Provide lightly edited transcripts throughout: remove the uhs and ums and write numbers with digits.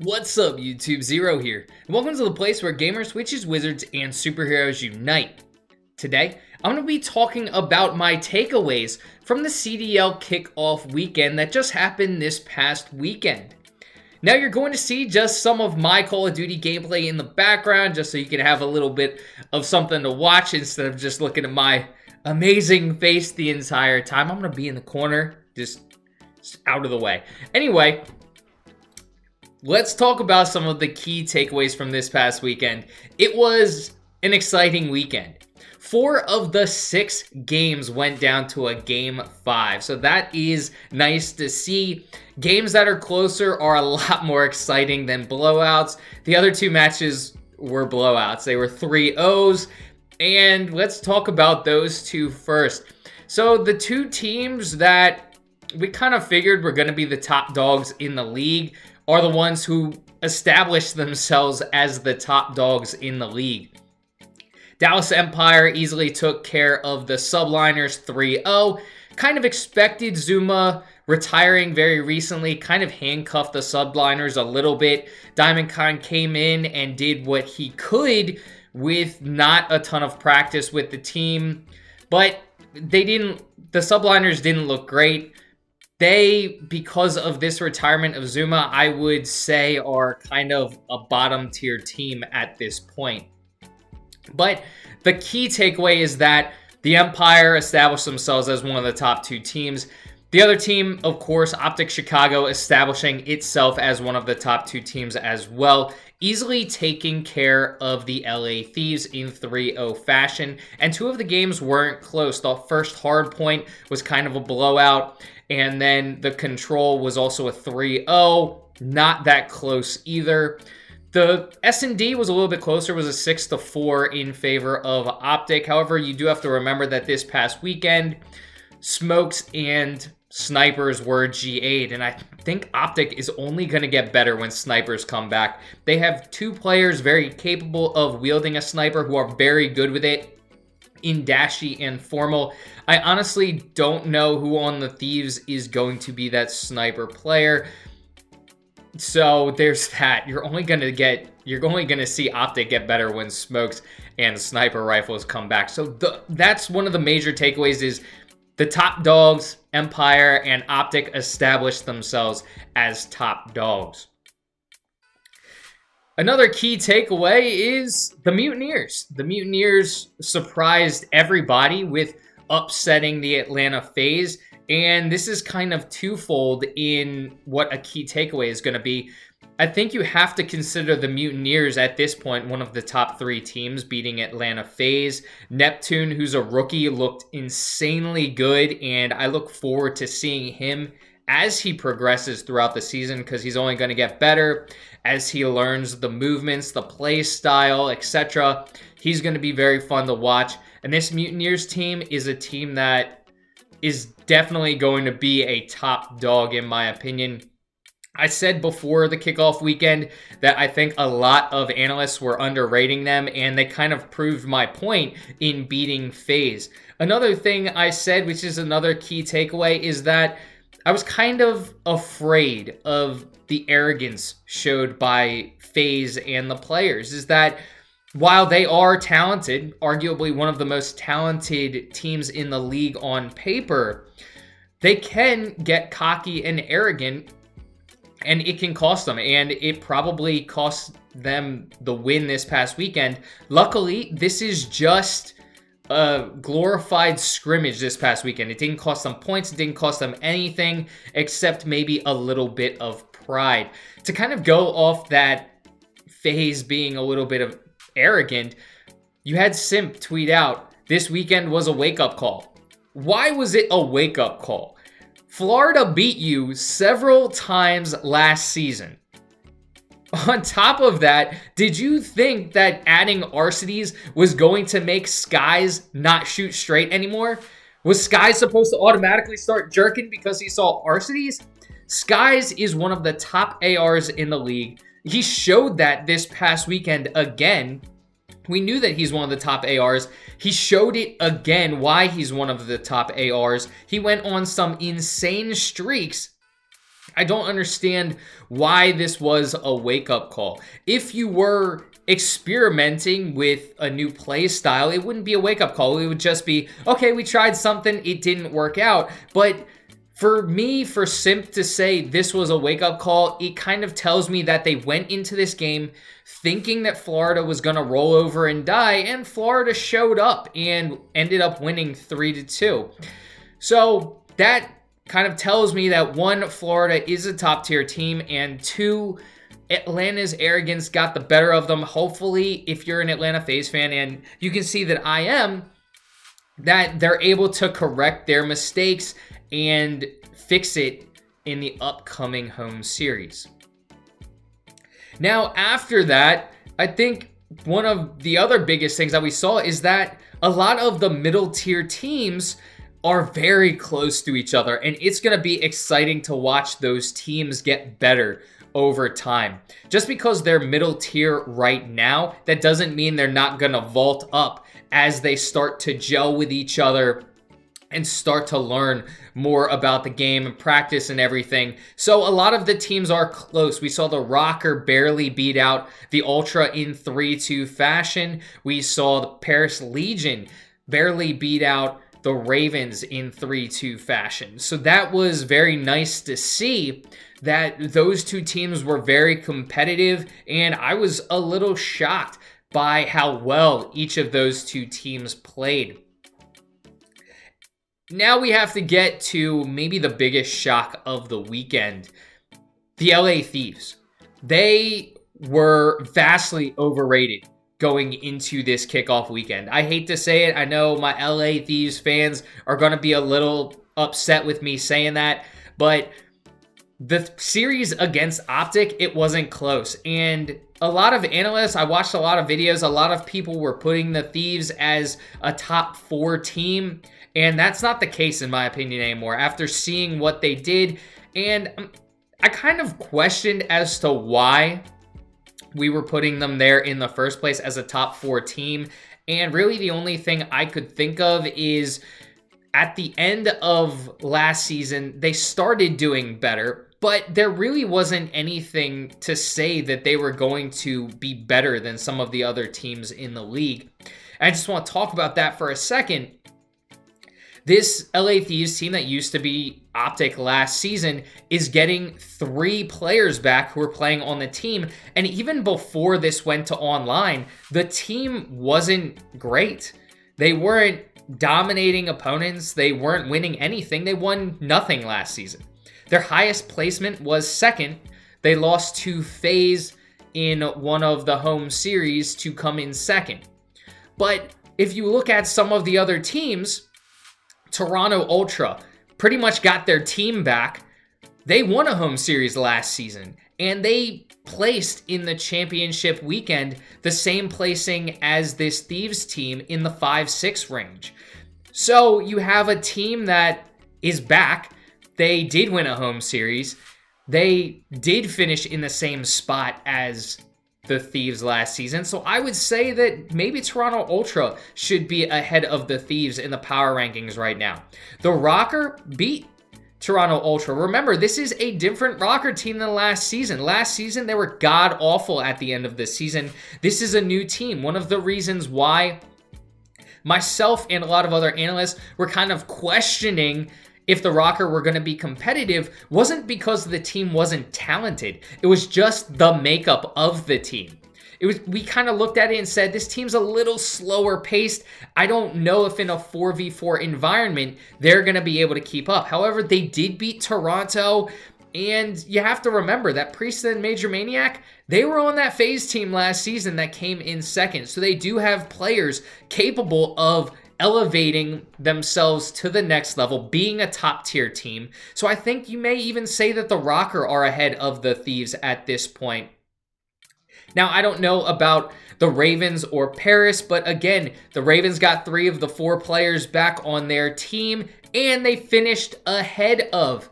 What's up, YouTube? Zero here, and welcome to the place where gamers, witches, wizards, and superheroes unite. Today, I'm going to be talking about my takeaways from the CDL Kickoff weekend that just happened this past weekend. Now you're going to see just some of my Call of Duty gameplay in the background, just so you can have a little bit of something to watch instead of just looking at my amazing face the entire time. I'm going to be in the corner, just out of the way. Anyway, let's talk about some of the key takeaways from this past weekend. It was an exciting weekend. 4 of the 6 games went down to a game 5. So that is nice to see. Games that are closer are a lot more exciting than blowouts. The other 2 matches were blowouts. They were 3-0s. And let's talk about those 2 first. So the 2 teams that we kind of figured were going to be the top dogs in the league are the ones who established themselves as the top dogs in the league. Dallas Empire easily took care of the Subliners 3-0. Kind of expected. Zuma retiring very recently kind of handcuffed the Subliners a little bit. Diamond Khan came in and did what he could with not a ton of practice with the team, but the Subliners didn't look great. They, because of this retirement of Zuma, I would say are kind of a bottom tier team at this point. But the key takeaway is that the Empire established themselves as one of the top 2 teams. The other team, of course, Optic Chicago, establishing itself as one of the top 2 teams as well, easily taking care of the LA Thieves in 3-0 fashion. And 2 of the games weren't close. The first hard point was kind of a blowout, and then the control was also a 3-0. Not that close either. The S&D was a little bit closer. It was a 6-4 in favor of Optic. However, you do have to remember that this past weekend, Smokes and Snipers were GA'd, and I think Optic is only going to get better when Snipers come back. They have 2 players very capable of wielding a sniper who are very good with it, in Dashy and Formal. I honestly don't know who on the Thieves is going to be that sniper player. So there's that. You're only going to see Optic get better when Smokes and Sniper Rifles come back. So that's one of the major takeaways is the top dogs, Empire and Optic, established themselves as top dogs. Another key takeaway is the Mutineers. The Mutineers surprised everybody with upsetting the Atlanta FaZe, and this is kind of twofold in what a key takeaway is going to be. I think you have to consider the Mutineers at this point one of the top 3 teams, beating Atlanta FaZe. Neptune, who's a rookie, looked insanely good, and I look forward to seeing him as he progresses throughout the season, because he's only going to get better as he learns the movements, the play style, etc. He's going to be very fun to watch. And this Mutineers team is a team that is definitely going to be a top dog, in my opinion. I said before the kickoff weekend that I think a lot of analysts were underrating them, and they kind of proved my point in beating FaZe. Another thing I said, which is another key takeaway, is that I was kind of afraid of the arrogance showed by FaZe and the players, is that while they are talented, arguably one of the most talented teams in the league on paper, they can get cocky and arrogant, and it can cost them, and it probably cost them the win this past weekend. Luckily, this is just a glorified scrimmage this past weekend. It didn't cost them points. It didn't cost them anything except maybe a little bit of pride. To kind of go off that FaZe being a little bit of arrogant, you had Simp tweet out, "This weekend was a wake-up call." Why was it a wake-up call? Florida beat you several times last season. On top of that, did you think that adding Arcades was going to make Skies not shoot straight anymore? Was Skies supposed to automatically start jerking because he saw Arcades? Skies is one of the top ARs in the league. He showed that this past weekend again. We knew that he's one of the top ARs. He showed it again why he's one of the top ARs. He went on some insane streaks I don't understand why this was a wake-up call. If you were experimenting with a new play style, it wouldn't be a wake-up call. It would just be, okay, we tried something, it didn't work out. But for me, for Simp to say this was a wake-up call, it kind of tells me that they went into this game thinking that Florida was going to roll over and die, and Florida showed up and ended up winning 3-2. So that kind of tells me that one, Florida is a top tier team, and two, Atlanta's arrogance got the better of them. Hopefully, if you're an Atlanta FaZe fan, and you can see that I am, that they're able to correct their mistakes and fix it in the upcoming home series. Now, after that, I think one of the other biggest things that we saw is that a lot of the middle tier teams are very close to each other, and it's going to be exciting to watch those teams get better over time. Just because they're middle tier right now, that doesn't mean they're not going to vault up as they start to gel with each other and start to learn more about the game and practice and everything. So a lot of the teams are close. We saw the Rocker barely beat out the Ultra in 3-2 fashion. We saw the Paris Legion barely beat out the Ravens in 3-2 fashion. So that was very nice to see that those two teams were very competitive, and I was a little shocked by how well each of those two teams played. Now we have to get to maybe the biggest shock of the weekend. The LA Thieves. They were vastly overrated going into this kickoff weekend. I hate to say it. I know my LA Thieves fans are going to be a little upset with me saying that, but the series against Optic, it wasn't close. And a lot of analysts, I watched a lot of videos, a lot of people were putting the Thieves as a top 4 team, and that's not the case in my opinion anymore. After seeing what they did, and I kind of questioned as to why we were putting them there in the first place as a top 4 team. And really the only thing I could think of is at the end of last season, they started doing better, but there really wasn't anything to say that they were going to be better than some of the other teams in the league. I just want to talk about that for a second. This LA Thieves team that used to be Optic last season is getting 3 players back who are playing on the team. And even before this went to online, the team wasn't great. They weren't dominating opponents. They weren't winning anything. They won nothing last season. Their highest placement was 2nd. They lost to FaZe in one of the home series to come in 2nd. But if you look at some of the other teams, Toronto Ultra pretty much got their team back. They won a home series last season, and they placed in the championship weekend the same placing as this Thieves team in the 5-6 range. So you have a team that is back. They did win a home series. They did finish in the same spot as the Thieves last season. So I would say that maybe Toronto Ultra should be ahead of the Thieves in the power rankings right now. The Rocker beat Toronto Ultra. Remember, this is a different Rocker team than last season. Last season, they were god-awful at the end of the season. This is a new team. One of the reasons why myself and a lot of other analysts were kind of questioning if the Rocker were going to be competitive wasn't because the team wasn't talented. It was just the makeup of the team. We kind of looked at it and said, this team's a little slower paced. I don't know if in a 4v4 environment, they're going to be able to keep up. However, they did beat Toronto, and you have to remember that Priest and Major Maniac, they were on that FaZe team last season that came in 2nd. So they do have players capable of elevating themselves to the next level, being a top tier team. So I think you may even say that the Rocker are ahead of the Thieves at this point. Now, I don't know about the Ravens or Paris, but again, the Ravens got 3 of the 4 players back on their team, and they finished ahead of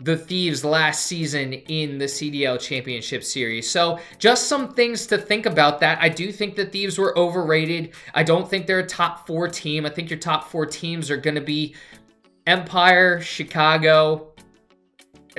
the Thieves last season in the CDL Championship Series. So just some things to think about that. I do think the Thieves were overrated. I don't think they're a top 4 team. I think your top 4 teams are going to be Empire, Chicago,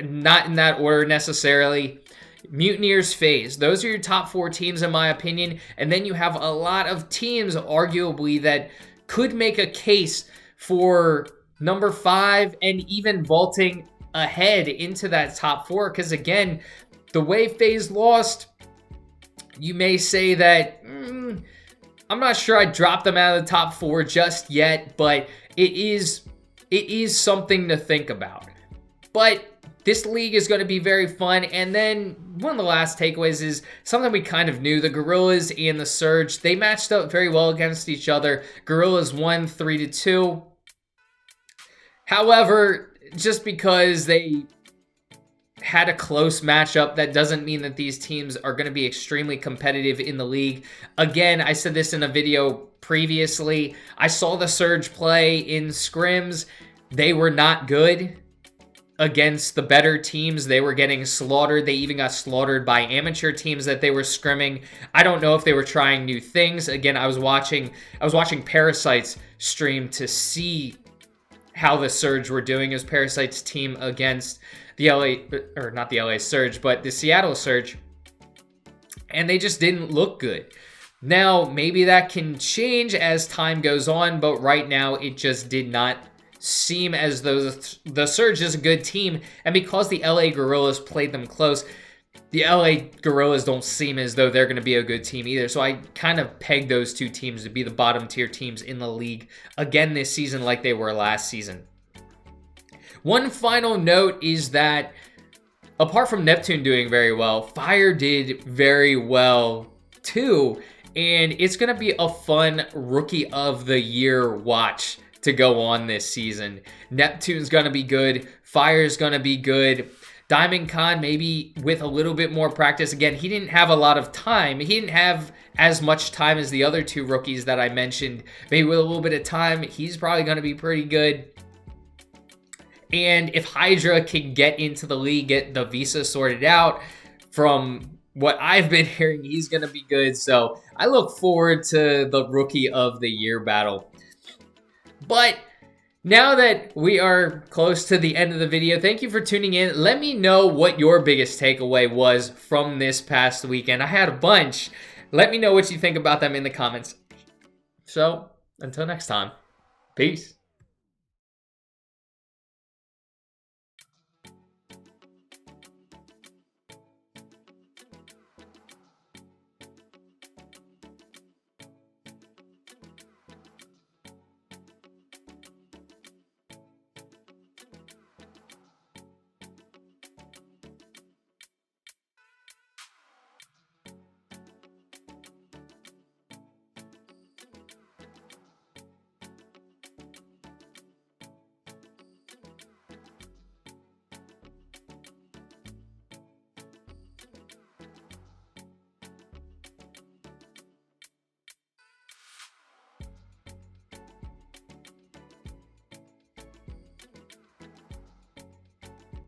not in that order necessarily. Mutineers, FaZe. Those are your top 4 teams in my opinion. And then you have a lot of teams arguably that could make a case for number 5 and even vaulting ahead into that top 4. Because again, the way FaZe lost, you may say that I'm not sure I'd drop them out of the top 4 just yet, but it is something to think about. But this league is going to be very fun. And then one of the last takeaways is something we kind of knew. The Gorillas and the Surge, they matched up very well against each other. Gorillas won 3-2. However, just because they had a close matchup, that doesn't mean that these teams are going to be extremely competitive in the league. Again, I said this in a video previously. I saw the Surge play in scrims. They were not good against the better teams. They were getting slaughtered. They even got slaughtered by amateur teams that they were scrimming. I don't know if they were trying new things. Again, I was watching Parasite's stream to see how the Surge were doing as Parasite's team against the not the LA Surge, but the Seattle Surge. And they just didn't look good. Now, maybe that can change as time goes on, but right now it just did not seem as though the Surge is a good team. And because the LA Gorillas played them close, the LA Gorillas don't seem as though they're going to be a good team either. So I kind of pegged those two teams to be the bottom tier teams in the league again this season like they were last season. One final note is that apart from Neptune doing very well, Fire did very well too. And it's going to be a fun Rookie of the Year watch to go on this season. Neptune's going to be good. Fire's going to be good. Diamond Khan, maybe with a little bit more practice. Again, he didn't have a lot of time. He didn't have as much time as the other 2 rookies that I mentioned. Maybe with a little bit of time, he's probably going to be pretty good. And if Hydra can get into the league, get the visa sorted out, from what I've been hearing, he's going to be good. So I look forward to the Rookie of the Year battle. But now that we are close to the end of the video, thank you for tuning in. Let me know what your biggest takeaway was from this past weekend. I had a bunch. Let me know what you think about them in the comments. So, until next time, peace.